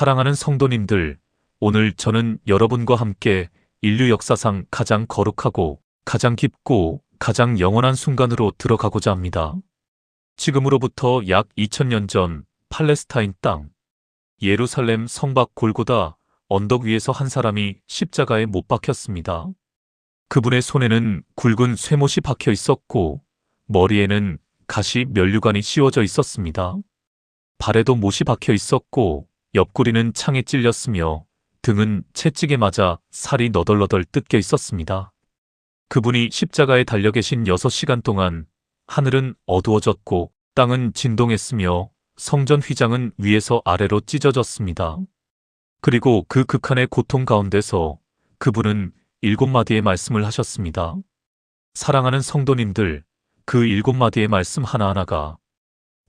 사랑하는 성도님들, 오늘 저는 여러분과 함께 인류 역사상 가장 거룩하고 가장 깊고 가장 영원한 순간으로 들어가고자 합니다. 지금으로부터 약 2000년 전 팔레스타인 땅, 예루살렘 성곽 골고다 언덕 위에서 한 사람이 십자가에 못 박혔습니다. 그분의 손에는 굵은 쇠못이 박혀 있었고 머리에는 가시 면류관이 씌워져 있었습니다. 발에도 못이 박혀 있었고 옆구리는 창에 찔렸으며 등은 채찍에 맞아 살이 너덜너덜 뜯겨 있었습니다. 그분이 십자가에 달려 계신 6시간 동안 하늘은 어두워졌고 땅은 진동했으며 성전 휘장은 위에서 아래로 찢어졌습니다. 그리고 그 극한의 고통 가운데서 그분은 7마디의 말씀을 하셨습니다. 사랑하는 성도님들, 그 7마디의 말씀 하나하나가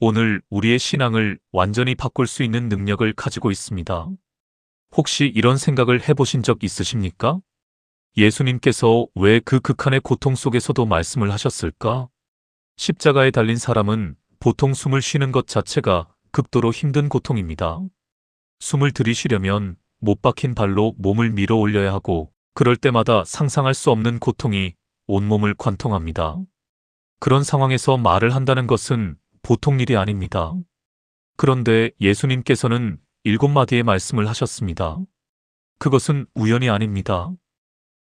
오늘 우리의 신앙을 완전히 바꿀 수 있는 능력을 가지고 있습니다. 혹시 이런 생각을 해보신 적 있으십니까? 예수님께서 왜 그 극한의 고통 속에서도 말씀을 하셨을까? 십자가에 달린 사람은 보통 숨을 쉬는 것 자체가 극도로 힘든 고통입니다. 숨을 들이쉬려면 못 박힌 발로 몸을 밀어 올려야 하고 그럴 때마다 상상할 수 없는 고통이 온몸을 관통합니다. 그런 상황에서 말을 한다는 것은 보통 일이 아닙니다. 그런데 예수님께서는 7마디의 말씀을 하셨습니다. 그것은 우연이 아닙니다.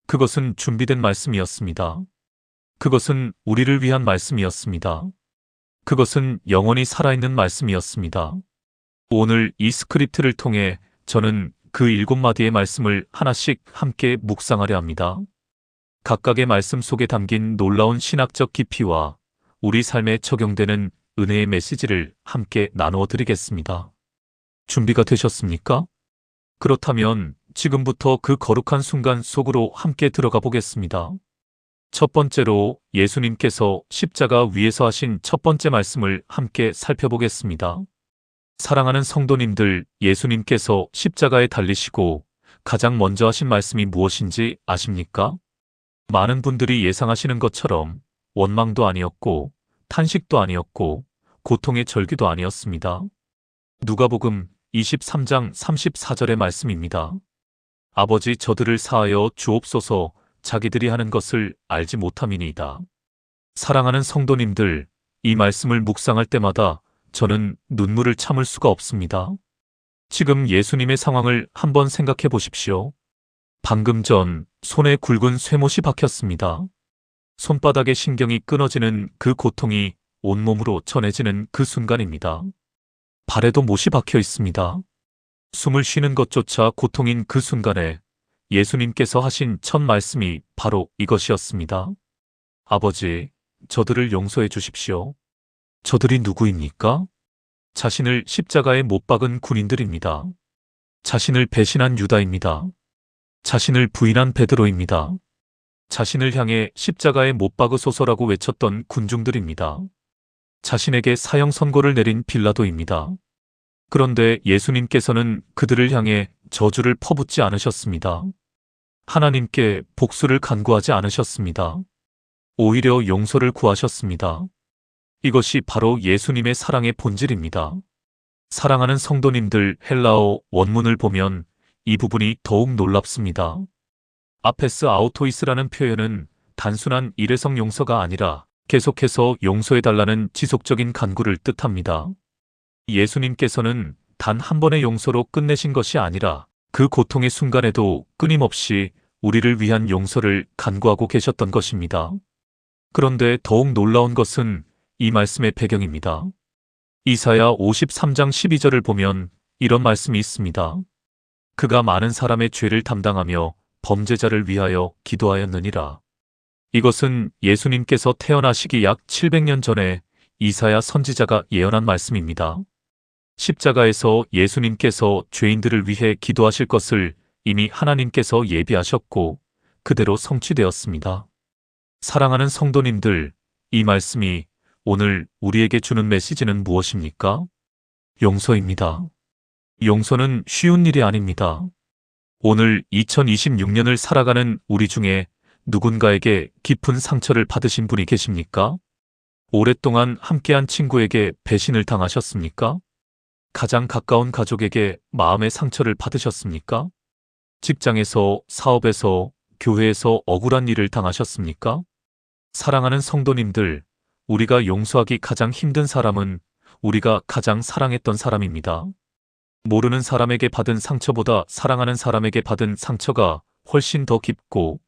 그것은 준비된 말씀이었습니다. 그것은 우리를 위한 말씀이었습니다. 그것은 영원히 살아있는 말씀이었습니다. 오늘 이 스크립트를 통해 저는 그 7마디의 말씀을 하나씩 함께 묵상하려 합니다. 각각의 말씀 속에 담긴 놀라운 신학적 깊이와 우리 삶에 적용되는 은혜의 메시지를 함께 나누어 드리겠습니다. 준비가 되셨습니까? 그렇다면 지금부터 그 거룩한 순간 속으로 함께 들어가 보겠습니다. 첫 번째로 예수님께서 십자가 위에서 하신 첫 번째 말씀을 함께 살펴보겠습니다. 사랑하는 성도님들, 예수님께서 십자가에 달리시고 가장 먼저 하신 말씀이 무엇인지 아십니까? 많은 분들이 예상하시는 것처럼 원망도 아니었고 탄식도 아니었고 고통의 절규도 아니었습니다. 누가복음 23장 34절의 말씀입니다. 아버지 저들을 사하여 주옵소서 자기들이 하는 것을 알지 못함이니이다. 사랑하는 성도님들, 이 말씀을 묵상할 때마다 저는 눈물을 참을 수가 없습니다. 지금 예수님의 상황을 한번 생각해 보십시오. 방금 전 손에 굵은 쇠못이 박혔습니다. 손바닥의 신경이 끊어지는 그 고통이 온몸으로 전해지는 그 순간입니다. 발에도 못이 박혀 있습니다. 숨을 쉬는 것조차 고통인 그 순간에 예수님께서 하신 첫 말씀이 바로 이것이었습니다. 아버지, 저들을 용서해 주십시오. 저들이 누구입니까? 자신을 십자가에 못 박은 군인들입니다. 자신을 배신한 유다입니다. 자신을 부인한 베드로입니다. 자신을 향해 십자가에 못 박으소서라고 외쳤던 군중들입니다. 자신에게 사형 선고를 내린 빌라도입니다. 그런데 예수님께서는 그들을 향해 저주를 퍼붓지 않으셨습니다. 하나님께 복수를 간구하지 않으셨습니다. 오히려 용서를 구하셨습니다. 이것이 바로 예수님의 사랑의 본질입니다. 사랑하는 성도님들, 헬라어 원문을 보면 이 부분이 더욱 놀랍습니다. 아페스 아우토이스라는 표현은 단순한 일회성 용서가 아니라 계속해서 용서해달라는 지속적인 간구를 뜻합니다. 예수님께서는 단 한 번의 용서로 끝내신 것이 아니라 그 고통의 순간에도 끊임없이 우리를 위한 용서를 간구하고 계셨던 것입니다. 그런데 더욱 놀라운 것은 이 말씀의 배경입니다. 이사야 53장 12절을 보면 이런 말씀이 있습니다. 그가 많은 사람의 죄를 담당하며 범죄자를 위하여 기도하였느니라. 이것은 예수님께서 태어나시기 약 700년 전에 이사야 선지자가 예언한 말씀입니다. 십자가에서 예수님께서 죄인들을 위해 기도하실 것을 이미 하나님께서 예비하셨고 그대로 성취되었습니다. 사랑하는 성도님들, 이 말씀이 오늘 우리에게 주는 메시지는 무엇입니까? 용서입니다. 용서는 쉬운 일이 아닙니다. 오늘 2026년을 살아가는 우리 중에 누군가에게 깊은 상처를 받으신 분이 계십니까? 오랫동안 함께한 친구에게 배신을 당하셨습니까? 가장 가까운 가족에게 마음의 상처를 받으셨습니까? 직장에서, 사업에서, 교회에서 억울한 일을 당하셨습니까? 사랑하는 성도님들, 우리가 용서하기 가장 힘든 사람은 우리가 가장 사랑했던 사람입니다. 모르는 사람에게 받은 상처보다 사랑하는 사람에게 받은 상처가 훨씬 더 깊고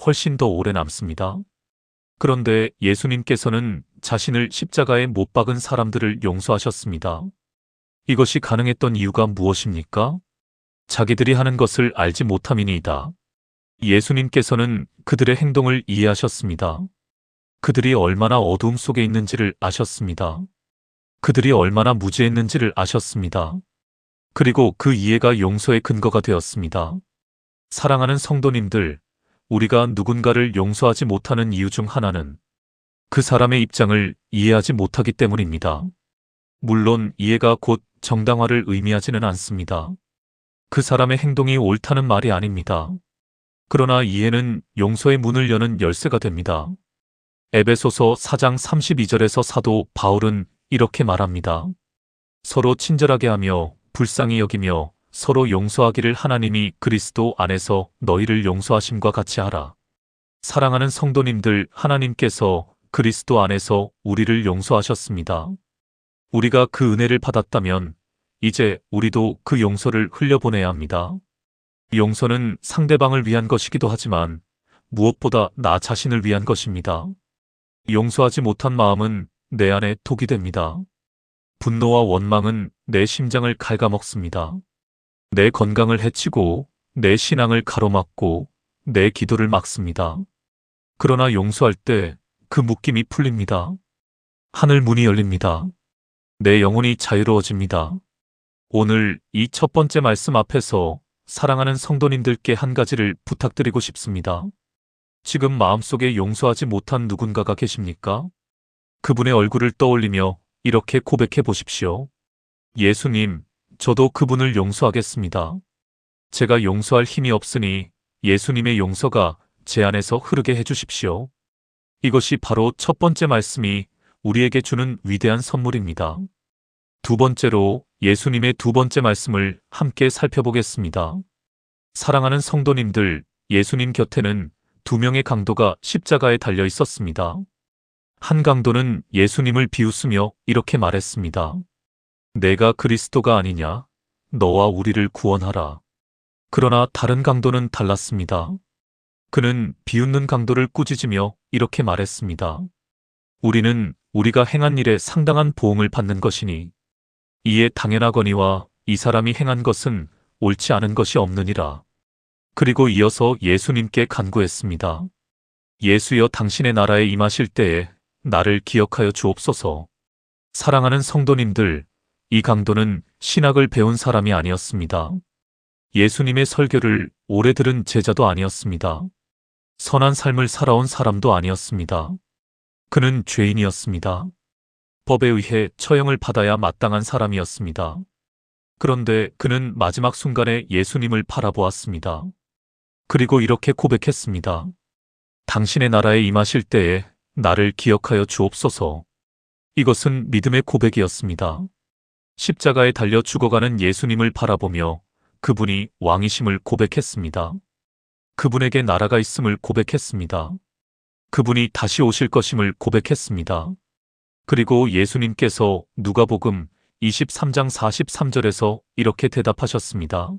훨씬 더 오래 남습니다. 그런데 예수님께서는 자신을 십자가에 못 박은 사람들을 용서하셨습니다. 이것이 가능했던 이유가 무엇입니까? 자기들이 하는 것을 알지 못함이니이다. 예수님께서는 그들의 행동을 이해하셨습니다. 그들이 얼마나 어두움 속에 있는지를 아셨습니다. 그들이 얼마나 무지했는지를 아셨습니다. 그리고 그 이해가 용서의 근거가 되었습니다. 사랑하는 성도님들, 우리가 누군가를 용서하지 못하는 이유 중 하나는 그 사람의 입장을 이해하지 못하기 때문입니다. 물론 이해가 곧 정당화를 의미하지는 않습니다. 그 사람의 행동이 옳다는 말이 아닙니다. 그러나 이해는 용서의 문을 여는 열쇠가 됩니다. 에베소서 4장 32절에서 사도 바울은 이렇게 말합니다. 서로 친절하게 하며 불쌍히 여기며 서로 용서하기를 하나님이 그리스도 안에서 너희를 용서하심과 같이 하라. 사랑하는 성도님들, 하나님께서 그리스도 안에서 우리를 용서하셨습니다. 우리가 그 은혜를 받았다면 이제 우리도 그 용서를 흘려보내야 합니다. 용서는 상대방을 위한 것이기도 하지만 무엇보다 나 자신을 위한 것입니다. 용서하지 못한 마음은 내 안에 독이 됩니다. 분노와 원망은 내 심장을 갉아먹습니다. 내 건강을 해치고 내 신앙을 가로막고 내 기도를 막습니다. 그러나 용서할 때 그 묶임이 풀립니다. 하늘 문이 열립니다. 내 영혼이 자유로워집니다. 오늘 이 첫 번째 말씀 앞에서 사랑하는 성도님들께 한 가지를 부탁드리고 싶습니다. 지금 마음속에 용서하지 못한 누군가가 계십니까? 그분의 얼굴을 떠올리며 이렇게 고백해 보십시오. 예수님, 저도 그분을 용서하겠습니다. 제가 용서할 힘이 없으니 예수님의 용서가 제 안에서 흐르게 해주십시오. 이것이 바로 첫 번째 말씀이 우리에게 주는 위대한 선물입니다. 두 번째로 예수님의 두 번째 말씀을 함께 살펴보겠습니다. 사랑하는 성도님들, 예수님 곁에는 두 명의 강도가 십자가에 달려 있었습니다. 한 강도는 예수님을 비웃으며 이렇게 말했습니다. 내가 그리스도가 아니냐? 너와 우리를 구원하라. 그러나 다른 강도는 달랐습니다. 그는 비웃는 강도를 꾸짖으며 이렇게 말했습니다. 우리는 우리가 행한 일에 상당한 보응을 받는 것이니 이에 당연하거니와 이 사람이 행한 것은 옳지 않은 것이 없느니라. 그리고 이어서 예수님께 간구했습니다. 예수여, 당신의 나라에 임하실 때에 나를 기억하여 주옵소서. 사랑하는 성도님들, 이 강도는 신학을 배운 사람이 아니었습니다. 예수님의 설교를 오래 들은 제자도 아니었습니다. 선한 삶을 살아온 사람도 아니었습니다. 그는 죄인이었습니다. 법에 의해 처형을 받아야 마땅한 사람이었습니다. 그런데 그는 마지막 순간에 예수님을 바라보았습니다. 그리고 이렇게 고백했습니다. 당신의 나라에 임하실 때에 나를 기억하여 주옵소서. 이것은 믿음의 고백이었습니다. 십자가에 달려 죽어가는 예수님을 바라보며 그분이 왕이심을 고백했습니다. 그분에게 나라가 있음을 고백했습니다. 그분이 다시 오실 것임을 고백했습니다. 그리고 예수님께서 누가복음 23장 43절에서 이렇게 대답하셨습니다.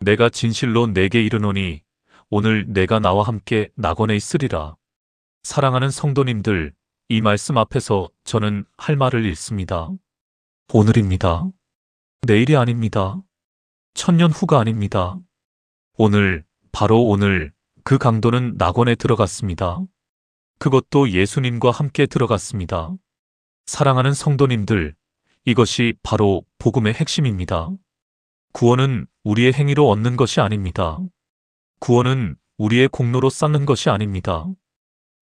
내가 진실로 내게 이르노니 오늘 내가 나와 함께 낙원에 있으리라. 사랑하는 성도님들, 이 말씀 앞에서 저는 할 말을 잃습니다. 오늘입니다. 내일이 아닙니다. 천년 후가 아닙니다. 오늘, 바로 오늘 그 강도는 낙원에 들어갔습니다. 그것도 예수님과 함께 들어갔습니다. 사랑하는 성도님들, 이것이 바로 복음의 핵심입니다. 구원은 우리의 행위로 얻는 것이 아닙니다. 구원은 우리의 공로로 쌓는 것이 아닙니다.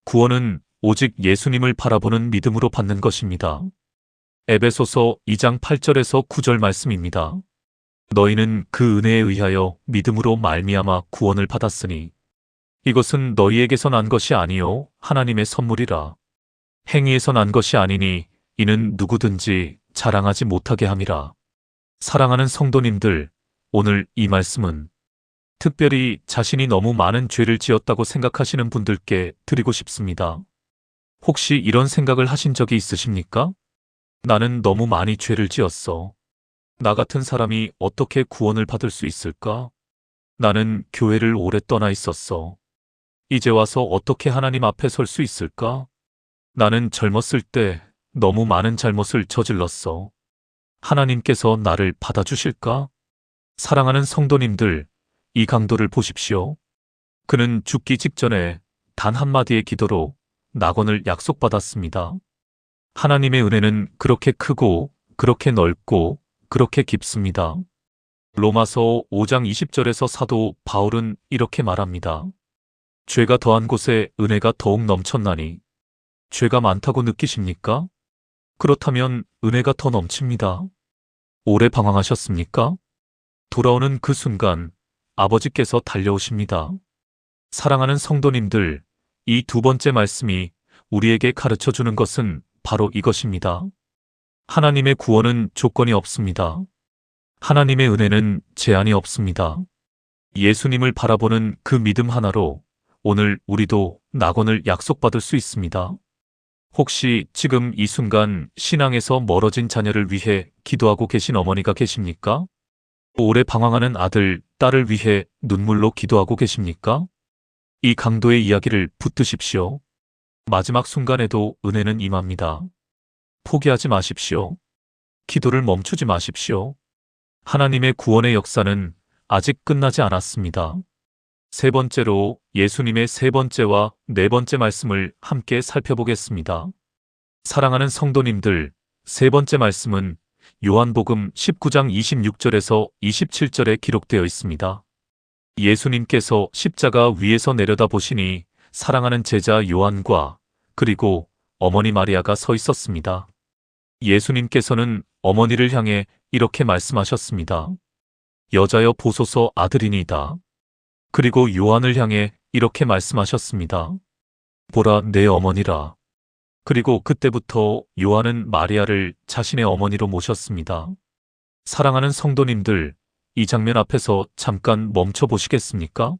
구원은 오직 예수님을 바라보는 믿음으로 받는 것입니다. 에베소서 2장 8절에서 9절 말씀입니다. 너희는 그 은혜에 의하여 믿음으로 말미암아 구원을 받았으니 이것은 너희에게서 난 것이 아니요 하나님의 선물이라. 행위에서 난 것이 아니니 이는 누구든지 자랑하지 못하게 함이라. 사랑하는 성도님들, 오늘 이 말씀은 특별히 자신이 너무 많은 죄를 지었다고 생각하시는 분들께 드리고 싶습니다. 혹시 이런 생각을 하신 적이 있으십니까? 나는 너무 많이 죄를 지었어. 나 같은 사람이 어떻게 구원을 받을 수 있을까? 나는 교회를 오래 떠나 있었어. 이제 와서 어떻게 하나님 앞에 설 수 있을까? 나는 젊었을 때 너무 많은 잘못을 저질렀어. 하나님께서 나를 받아주실까? 사랑하는 성도님들, 이 강도를 보십시오. 그는 죽기 직전에 단 한마디의 기도로 낙원을 약속받았습니다. 하나님의 은혜는 그렇게 크고, 그렇게 넓고, 그렇게 깊습니다. 로마서 5장 20절에서 사도 바울은 이렇게 말합니다. 죄가 더한 곳에 은혜가 더욱 넘쳤나니, 죄가 많다고 느끼십니까? 그렇다면 은혜가 더 넘칩니다. 오래 방황하셨습니까? 돌아오는 그 순간 아버지께서 달려오십니다. 사랑하는 성도님들, 이 두 번째 말씀이 우리에게 가르쳐 주는 것은 바로 이것입니다. 하나님의 구원은 조건이 없습니다. 하나님의 은혜는 제한이 없습니다. 예수님을 바라보는 그 믿음 하나로 오늘 우리도 낙원을 약속받을 수 있습니다. 혹시 지금 이 순간 신앙에서 멀어진 자녀를 위해 기도하고 계신 어머니가 계십니까? 오래 방황하는 아들, 딸을 위해 눈물로 기도하고 계십니까? 이 강도의 이야기를 붙드십시오. 마지막 순간에도 은혜는 임합니다. 포기하지 마십시오. 기도를 멈추지 마십시오. 하나님의 구원의 역사는 아직 끝나지 않았습니다. 세 번째로 예수님의 세 번째와 네 번째 말씀을 함께 살펴보겠습니다. 사랑하는 성도님들, 세 번째 말씀은 요한복음 19장 26절에서 27절에 기록되어 있습니다. 예수님께서 십자가 위에서 내려다 보시니 사랑하는 제자 요한과 그리고 어머니 마리아가 서 있었습니다. 예수님께서는 어머니를 향해 이렇게 말씀하셨습니다. 여자여 보소서 아들이니이다. 그리고 요한을 향해 이렇게 말씀하셨습니다. 보라 내 어머니라. 그리고 그때부터 요한은 마리아를 자신의 어머니로 모셨습니다. 사랑하는 성도님들, 이 장면 앞에서 잠깐 멈춰 보시겠습니까?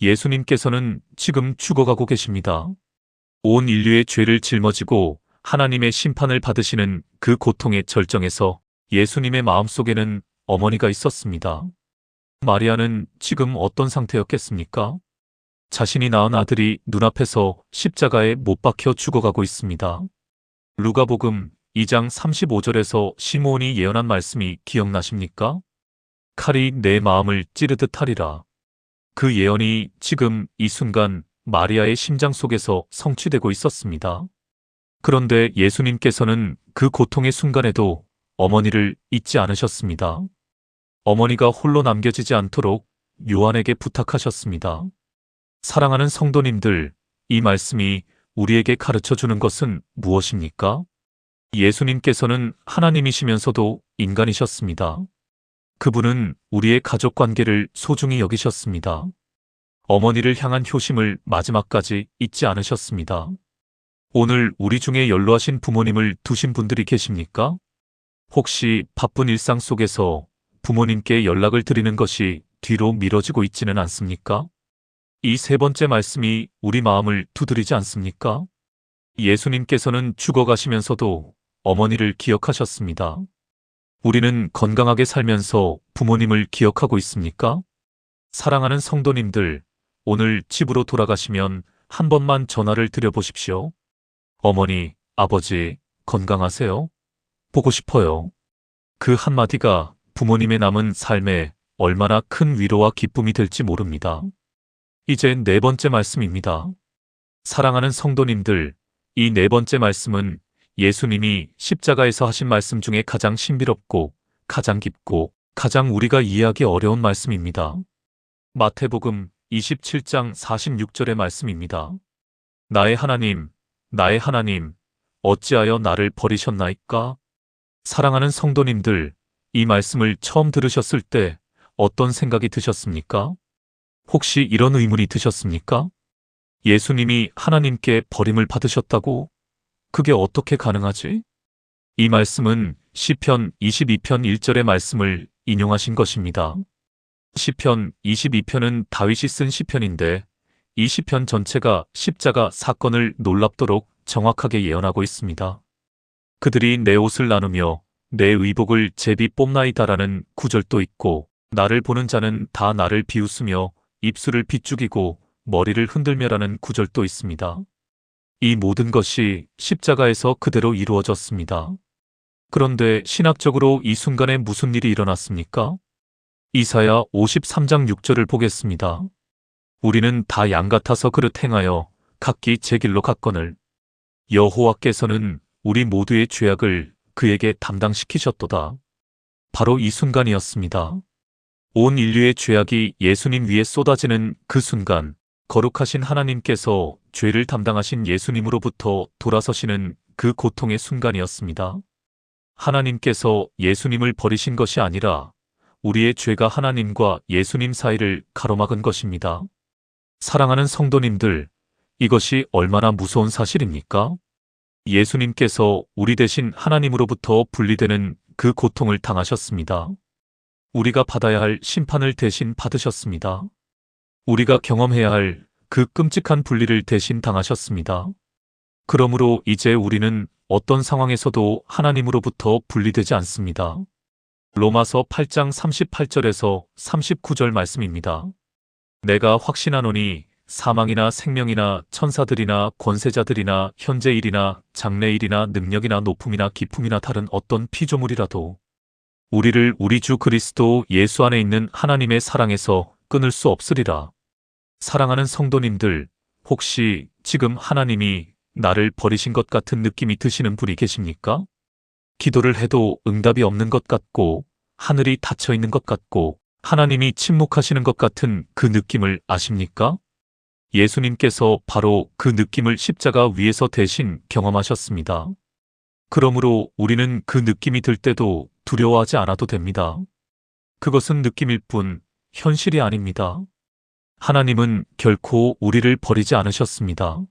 예수님께서는 지금 죽어가고 계십니다. 온 인류의 죄를 짊어지고 하나님의 심판을 받으시는 그 고통의 절정에서 예수님의 마음속에는 어머니가 있었습니다. 마리아는 지금 어떤 상태였겠습니까? 자신이 낳은 아들이 눈앞에서 십자가에 못 박혀 죽어가고 있습니다. 루가복음 2장 35절에서 시므온이 예언한 말씀이 기억나십니까? 칼이 내 마음을 찌르듯 하리라. 그 예언이 지금 이 순간 마리아의 심장 속에서 성취되고 있었습니다. 그런데 예수님께서는 그 고통의 순간에도 어머니를 잊지 않으셨습니다. 어머니가 홀로 남겨지지 않도록 요한에게 부탁하셨습니다. 사랑하는 성도님들, 이 말씀이 우리에게 가르쳐 주는 것은 무엇입니까? 예수님께서는 하나님이시면서도 인간이셨습니다. 그분은 우리의 가족 관계를 소중히 여기셨습니다. 어머니를 향한 효심을 마지막까지 잊지 않으셨습니다. 오늘 우리 중에 연로하신 부모님을 두신 분들이 계십니까? 혹시 바쁜 일상 속에서 부모님께 연락을 드리는 것이 뒤로 미뤄지고 있지는 않습니까? 이 세 번째 말씀이 우리 마음을 두드리지 않습니까? 예수님께서는 죽어가시면서도 어머니를 기억하셨습니다. 우리는 건강하게 살면서 부모님을 기억하고 있습니까? 사랑하는 성도님들, 오늘 집으로 돌아가시면 한 번만 전화를 드려보십시오. 어머니, 아버지, 건강하세요? 보고 싶어요. 그 한마디가 부모님의 남은 삶에 얼마나 큰 위로와 기쁨이 될지 모릅니다. 이제 네 번째 말씀입니다. 사랑하는 성도님들, 이 네 번째 말씀은 예수님이 십자가에서 하신 말씀 중에 가장 신비롭고 가장 깊고 가장 우리가 이해하기 어려운 말씀입니다. 마태복음 27장 46절의 말씀입니다. 나의 하나님, 나의 하나님, 어찌하여 나를 버리셨나이까? 사랑하는 성도님들, 이 말씀을 처음 들으셨을 때 어떤 생각이 드셨습니까? 혹시 이런 의문이 드셨습니까? 예수님이 하나님께 버림을 받으셨다고? 그게 어떻게 가능하지? 이 말씀은 시편 22편 1절의 말씀을 인용하신 것입니다. 시편 22편은 다윗이 쓴 시편인데 이 시편 전체가 십자가 사건을 놀랍도록 정확하게 예언하고 있습니다. 그들이 내 옷을 나누며 내 의복을 제비 뽑나이다라는 구절도 있고, 나를 보는 자는 다 나를 비웃으며 입술을 비죽이고 머리를 흔들며라는 구절도 있습니다. 이 모든 것이 십자가에서 그대로 이루어졌습니다. 그런데 신학적으로 이 순간에 무슨 일이 일어났습니까? 이사야 53장 6절을 보겠습니다. 우리는 다 양 같아서 그릇 행하여 각기 제 길로 갔거늘 여호와께서는 우리 모두의 죄악을 그에게 담당시키셨도다. 바로 이 순간이었습니다. 온 인류의 죄악이 예수님 위에 쏟아지는 그 순간, 거룩하신 하나님께서 죄를 담당하신 예수님으로부터 돌아서시는 그 고통의 순간이었습니다. 하나님께서 예수님을 버리신 것이 아니라 우리의 죄가 하나님과 예수님 사이를 가로막은 것입니다. 사랑하는 성도님들, 이것이 얼마나 무서운 사실입니까? 예수님께서 우리 대신 하나님으로부터 분리되는 그 고통을 당하셨습니다. 우리가 받아야 할 심판을 대신 받으셨습니다. 우리가 경험해야 할 그 끔찍한 분리를 대신 당하셨습니다. 그러므로 이제 우리는 어떤 상황에서도 하나님으로부터 분리되지 않습니다. 로마서 8장 38절에서 39절 말씀입니다. 내가 확신하노니 사망이나 생명이나 천사들이나 권세자들이나 현재 일이나 장래 일이나 능력이나 높음이나 깊음이나 다른 어떤 피조물이라도 우리를 우리 주 그리스도 예수 안에 있는 하나님의 사랑에서 끊을 수 없으리라. 사랑하는 성도님들, 혹시 지금 하나님이 나를 버리신 것 같은 느낌이 드시는 분이 계십니까? 기도를 해도 응답이 없는 것 같고, 하늘이 닫혀 있는 것 같고, 하나님이 침묵하시는 것 같은 그 느낌을 아십니까? 예수님께서 바로 그 느낌을 십자가 위에서 대신 경험하셨습니다. 그러므로 우리는 그 느낌이 들 때도 두려워하지 않아도 됩니다. 그것은 느낌일 뿐 현실이 아닙니다. 하나님은 결코 우리를 버리지 않으셨습니다.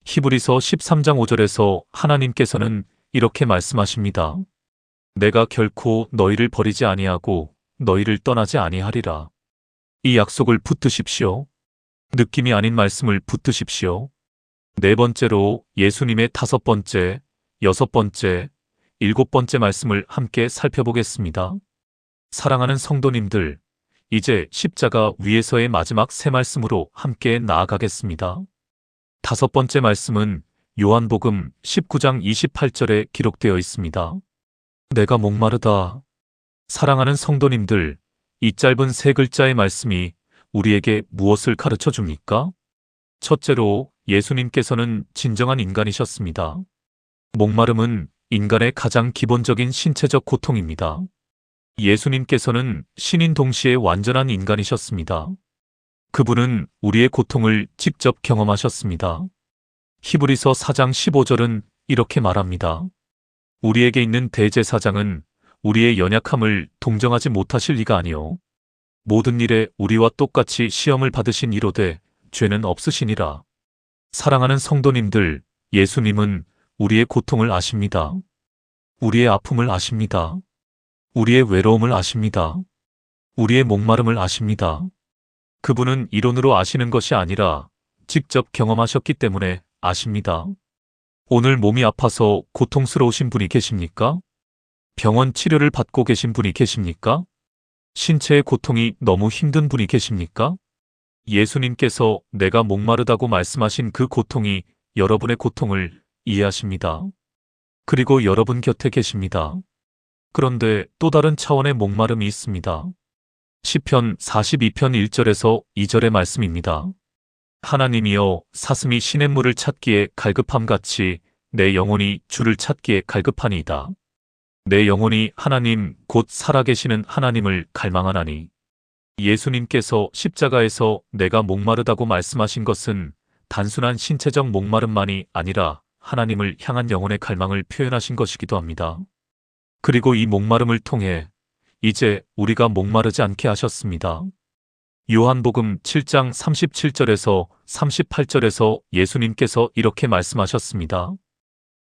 히브리서 13장 5절에서 하나님께서는 이렇게 말씀하십니다. 내가 결코 너희를 버리지 아니하고 너희를 떠나지 아니하리라. 이 약속을 붙드십시오. 느낌이 아닌 말씀을 붙드십시오. 네 번째로 예수님의 5번째, 6번째, 7번째 말씀을 함께 살펴보겠습니다. 사랑하는 성도님들, 이제 십자가 위에서의 마지막 세 말씀으로 함께 나아가겠습니다. 5번째 말씀은 요한복음 19장 28절에 기록되어 있습니다. 내가 목마르다. 사랑하는 성도님들, 이 짧은 세 글자의 말씀이 우리에게 무엇을 가르쳐 줍니까? 첫째로 예수님께서는 진정한 인간이셨습니다. 목마름은 인간의 가장 기본적인 신체적 고통입니다. 예수님께서는 신인 동시에 완전한 인간이셨습니다. 그분은 우리의 고통을 직접 경험하셨습니다. 히브리서 4장 15절은 이렇게 말합니다. 우리에게 있는 대제사장은 우리의 연약함을 동정하지 못하실 리가 아니요 모든 일에 우리와 똑같이 시험을 받으신 이로되 죄는 없으시니라. 사랑하는 성도님들, 예수님은 우리의 고통을 아십니다. 우리의 아픔을 아십니다. 우리의 외로움을 아십니다. 우리의 목마름을 아십니다. 그분은 이론으로 아시는 것이 아니라 직접 경험하셨기 때문에 아십니다. 오늘 몸이 아파서 고통스러우신 분이 계십니까? 병원 치료를 받고 계신 분이 계십니까? 신체의 고통이 너무 힘든 분이 계십니까? 예수님께서 내가 목마르다고 말씀하신 그 고통이 여러분의 고통을 이해하십니다. 그리고 여러분 곁에 계십니다. 그런데 또 다른 차원의 목마름이 있습니다. 시편 42편 1절에서 2절의 말씀입니다. 하나님이여 사슴이 시냇물을 찾기에 갈급함같이 내 영혼이 주를 찾기에 갈급하니이다. 내 영혼이 하나님 곧 살아계시는 하나님을 갈망하나니. 예수님께서 십자가에서 내가 목마르다고 말씀하신 것은 단순한 신체적 목마름만이 아니라 하나님을 향한 영혼의 갈망을 표현하신 것이기도 합니다. 그리고 이 목마름을 통해 이제 우리가 목마르지 않게 하셨습니다. 요한복음 7장 37절에서 38절에서 예수님께서 이렇게 말씀하셨습니다.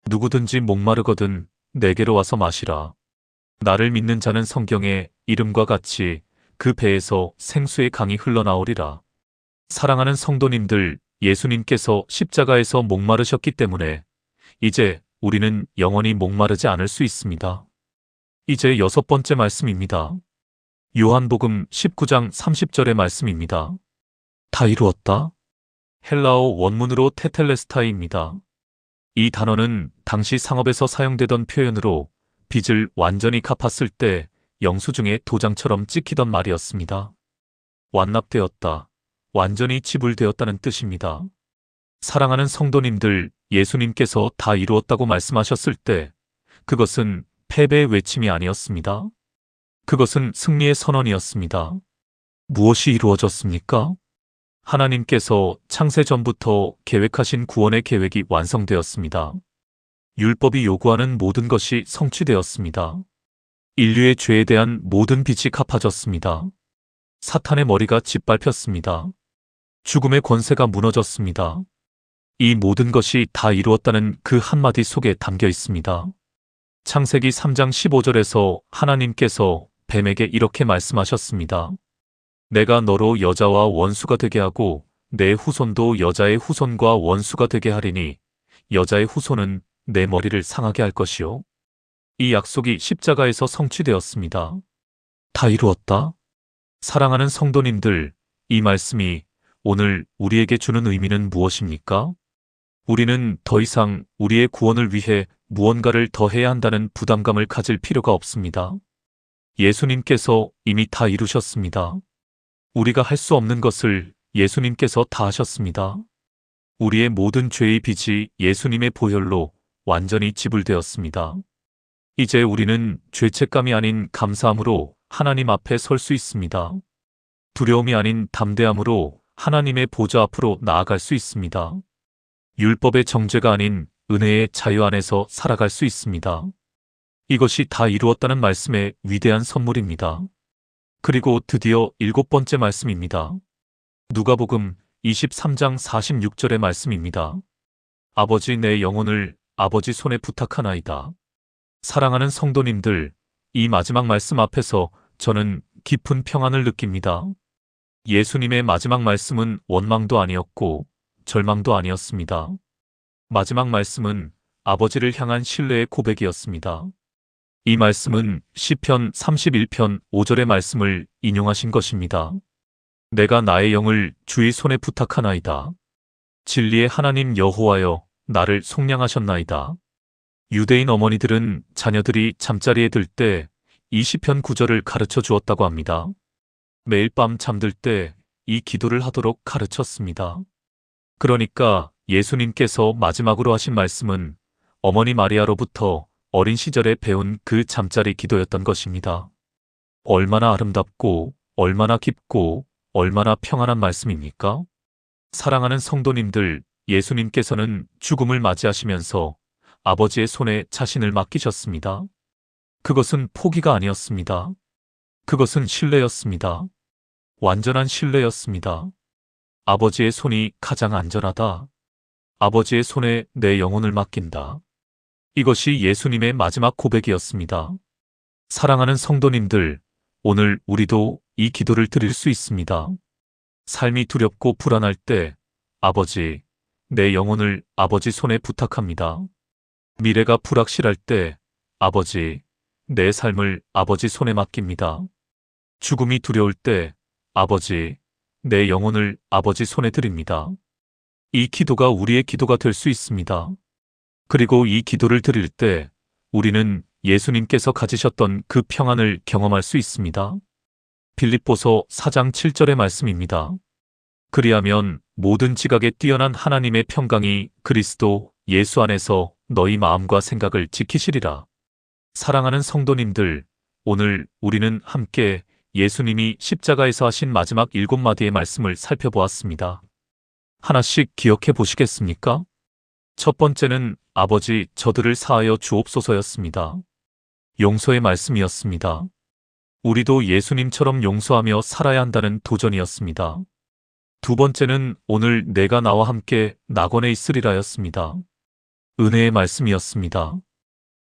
누구든지 목마르거든 내게로 와서 마시라. 나를 믿는 자는 성경의 이름과 같이 그 배에서 생수의 강이 흘러나오리라. 사랑하는 성도님들, 예수님께서 십자가에서 목마르셨기 때문에 이제 우리는 영원히 목마르지 않을 수 있습니다. 이제 6번째 말씀입니다. 요한복음 19장 30절의 말씀입니다. 다 이루었다. 헬라어 원문으로 테텔레스타이입니다. 이 단어는 당시 상업에서 사용되던 표현으로 빚을 완전히 갚았을 때 영수증에 도장처럼 찍히던 말이었습니다. 완납되었다, 완전히 지불되었다는 뜻입니다. 사랑하는 성도님들, 예수님께서 다 이루었다고 말씀하셨을 때 그것은 패배의 외침이 아니었습니다. 그것은 승리의 선언이었습니다. 무엇이 이루어졌습니까? 하나님께서 창세 전부터 계획하신 구원의 계획이 완성되었습니다. 율법이 요구하는 모든 것이 성취되었습니다. 인류의 죄에 대한 모든 빚이 갚아졌습니다. 사탄의 머리가 짓밟혔습니다. 죽음의 권세가 무너졌습니다. 이 모든 것이 다 이루었다는 그 한마디 속에 담겨 있습니다. 창세기 3장 15절에서 하나님께서 뱀에게 이렇게 말씀하셨습니다. 내가 너로 여자와 원수가 되게 하고 내 후손도 여자의 후손과 원수가 되게 하리니 여자의 후손은 내 머리를 상하게 할 것이요. 이 약속이 십자가에서 성취되었습니다. 다 이루었다. 사랑하는 성도님들, 이 말씀이 오늘 우리에게 주는 의미는 무엇입니까? 우리는 더 이상 우리의 구원을 위해 무언가를 더 해야 한다는 부담감을 가질 필요가 없습니다. 예수님께서 이미 다 이루셨습니다. 우리가 할 수 없는 것을 예수님께서 다 하셨습니다. 우리의 모든 죄의 빚이 예수님의 보혈로 완전히 지불되었습니다. 이제 우리는 죄책감이 아닌 감사함으로 하나님 앞에 설 수 있습니다. 두려움이 아닌 담대함으로 하나님의 보좌 앞으로 나아갈 수 있습니다. 율법의 정죄가 아닌 은혜의 자유 안에서 살아갈 수 있습니다. 이것이 다 이루었다는 말씀의 위대한 선물입니다. 그리고 드디어 7번째 말씀입니다. 누가복음 23장 46절의 말씀입니다. 아버지, 내 영혼을 아버지 손에 부탁하나이다. 사랑하는 성도님들, 이 마지막 말씀 앞에서 저는 깊은 평안을 느낍니다. 예수님의 마지막 말씀은 원망도 아니었고 절망도 아니었습니다. 마지막 말씀은 아버지를 향한 신뢰의 고백이었습니다. 이 말씀은 시편 31편 5절의 말씀을 인용하신 것입니다. 내가 나의 영을 주의 손에 부탁하나이다. 진리의 하나님 여호와여, 나를 속량하셨나이다. 유대인 어머니들은 자녀들이 잠자리에 들 때 이 시편 9절을 가르쳐 주었다고 합니다. 매일 밤 잠들 때 이 기도를 하도록 가르쳤습니다. 그러니까 예수님께서 마지막으로 하신 말씀은 어머니 마리아로부터 어린 시절에 배운 그 잠자리 기도였던 것입니다. 얼마나 아름답고 얼마나 깊고 얼마나 평안한 말씀입니까? 사랑하는 성도님들, 예수님께서는 죽음을 맞이하시면서 아버지의 손에 자신을 맡기셨습니다. 그것은 포기가 아니었습니다. 그것은 신뢰였습니다. 완전한 신뢰였습니다. 아버지의 손이 가장 안전하다. 아버지의 손에 내 영혼을 맡긴다. 이것이 예수님의 마지막 고백이었습니다. 사랑하는 성도님들, 오늘 우리도 이 기도를 드릴 수 있습니다. 삶이 두렵고 불안할 때 아버지, 내 영혼을 아버지 손에 부탁합니다. 미래가 불확실할 때 아버지, 내 삶을 아버지 손에 맡깁니다. 죽음이 두려울 때 아버지, 내 영혼을 아버지 손에 드립니다. 이 기도가 우리의 기도가 될 수 있습니다. 그리고 이 기도를 드릴 때 우리는 예수님께서 가지셨던 그 평안을 경험할 수 있습니다. 빌립보서 4장 7절의 말씀입니다. 그리하면 모든 지각에 뛰어난 하나님의 평강이 그리스도 예수 안에서 너희 마음과 생각을 지키시리라. 사랑하는 성도님들, 오늘 우리는 함께 예수님이 십자가에서 하신 마지막 7마디의 말씀을 살펴보았습니다. 하나씩 기억해 보시겠습니까? 첫 번째는 아버지, 저들을 사하여 주옵소서였습니다. 용서의 말씀이었습니다. 우리도 예수님처럼 용서하며 살아야 한다는 도전이었습니다. 두 번째는 오늘 내가 나와 함께 낙원에 있으리라였습니다. 은혜의 말씀이었습니다.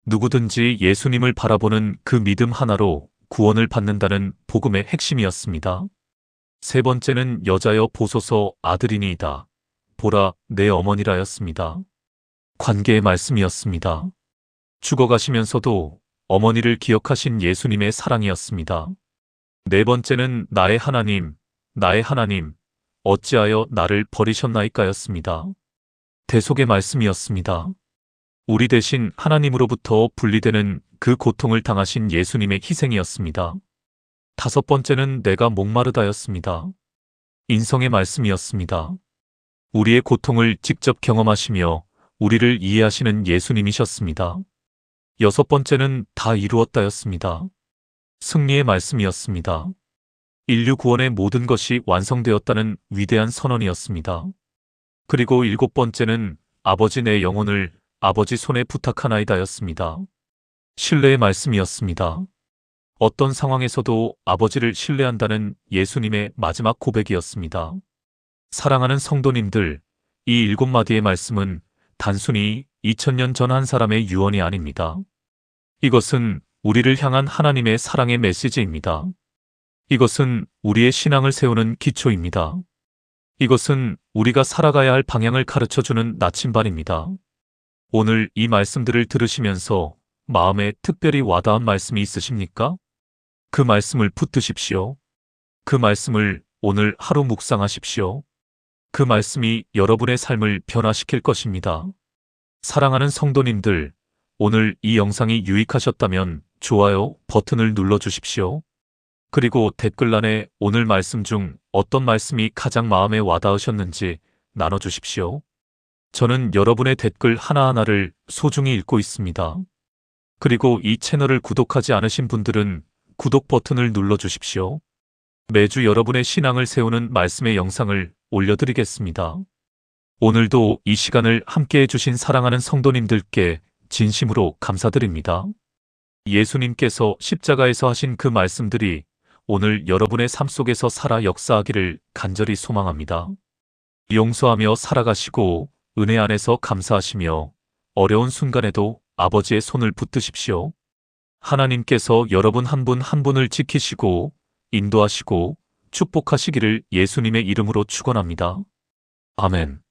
누구든지 예수님을 바라보는 그 믿음 하나로 구원을 받는다는 복음의 핵심이었습니다. 세 번째는 여자여 보소서 아들이니이다. 보라 내 어머니라였습니다. 관계의 말씀이었습니다. 죽어가시면서도 어머니를 기억하신 예수님의 사랑이었습니다. 네 번째는 나의 하나님, 어찌하여 나를 버리셨나이까였습니다. 대속의 말씀이었습니다. 우리 대신 하나님으로부터 분리되는 그 고통을 당하신 예수님의 희생이었습니다. 다섯 번째는 내가 목마르다였습니다. 인성의 말씀이었습니다. 우리의 고통을 직접 경험하시며 우리를 이해하시는 예수님이셨습니다. 여섯 번째는 다 이루었다였습니다. 승리의 말씀이었습니다. 인류 구원의 모든 것이 완성되었다는 위대한 선언이었습니다. 그리고 일곱 번째는 아버지 내 영혼을 아버지 손에 부탁하나이다였습니다. 신뢰의 말씀이었습니다. 어떤 상황에서도 아버지를 신뢰한다는 예수님의 마지막 고백이었습니다. 사랑하는 성도님들, 이 일곱 마디의 말씀은 단순히 2000년 전 한 사람의 유언이 아닙니다. 이것은 우리를 향한 하나님의 사랑의 메시지입니다. 이것은 우리의 신앙을 세우는 기초입니다. 이것은 우리가 살아가야 할 방향을 가르쳐주는 나침반입니다. 오늘 이 말씀들을 들으시면서 마음에 특별히 와닿은 말씀이 있으십니까? 그 말씀을 붙드십시오. 그 말씀을 오늘 하루 묵상하십시오. 그 말씀이 여러분의 삶을 변화시킬 것입니다. 사랑하는 성도님들, 오늘 이 영상이 유익하셨다면 좋아요 버튼을 눌러주십시오. 그리고 댓글란에 오늘 말씀 중 어떤 말씀이 가장 마음에 와닿으셨는지 나눠주십시오. 저는 여러분의 댓글 하나하나를 소중히 읽고 있습니다. 그리고 이 채널을 구독하지 않으신 분들은 구독 버튼을 눌러주십시오. 매주 여러분의 신앙을 세우는 말씀의 영상을 올려드리겠습니다. 오늘도 이 시간을 함께해 주신 사랑하는 성도님들께 진심으로 감사드립니다. 예수님께서 십자가에서 하신 그 말씀들이 오늘 여러분의 삶 속에서 살아 역사하기를 간절히 소망합니다. 용서하며 살아가시고 은혜 안에서 감사하시며 어려운 순간에도 아버지의 손을 붙드십시오. 하나님께서 여러분 한 분 한 분을 지키시고 인도하시고 축복하시기를 예수님의 이름으로 축원합니다. 아멘.